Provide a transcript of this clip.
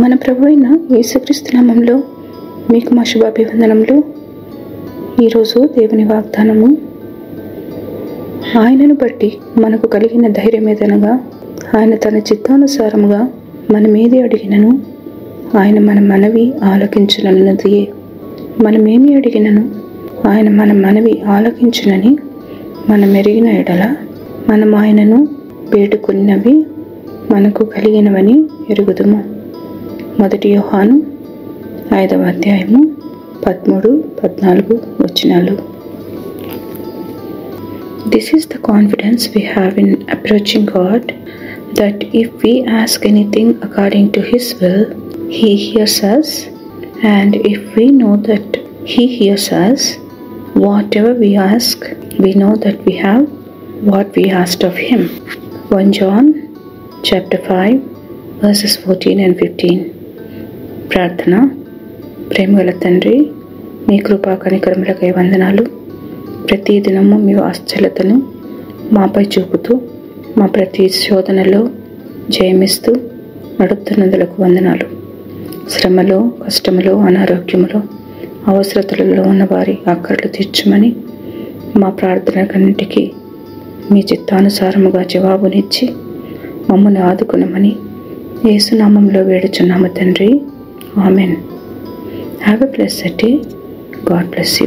మన ప్రభు అయిన యేసుక్రీస్తు నామములో మీకు మా శుభాభివందనములు. ఈరోజు దేవుని వాగ్దానము, ఆయనను బట్టి మనకు కలిగిన ధైర్యం ఏదనగా, ఆయన తన చిత్తానుసారముగా మనమేది అడిగినను ఆయన మన మనవి ఆలకించునన్నదియే. మనమేమి అడిగినను ఆయన మన మనవి ఆలకించునని మనం ఎరిగిన ఎడల మనం ఆయనను వేడుకున్నవి మనకు కలిగినవని ఎరుగుదుము. 1 యోహాను 5వ అధ్యాయము 13-14 వచనాలు. This is the confidence we have in approaching God, that if we ask anything according to His will, He hears us, and if we know that He hears us, whatever we ask, we know that we have what we asked of Him. 1 John chapter 5 verses 14 and 15. ప్రార్థన. ప్రేమగల తండ్రి, మీ కృపా కనికరములకై వందనాలు. ప్రతి దినము మీ వాత్సల్యతను మాపై చూపుతూ మా ప్రతి శోధనలో జయమిస్తూ నడుపుతున్నందులకు వందనాలు. శ్రమలో, కష్టములో, అనారోగ్యములో, అవసరతలలో ఉన్న వారి ఆకర్లు తీర్చమని, మా ప్రార్థనలన్నిటికీ మీ చిత్తానుసారముగా జవాబునిచ్చి మమ్మల్ని ఆదుకునమని యేసునామంలో వేడుచున్నాము తండ్రి. Amen. Have a blessed day. God bless you.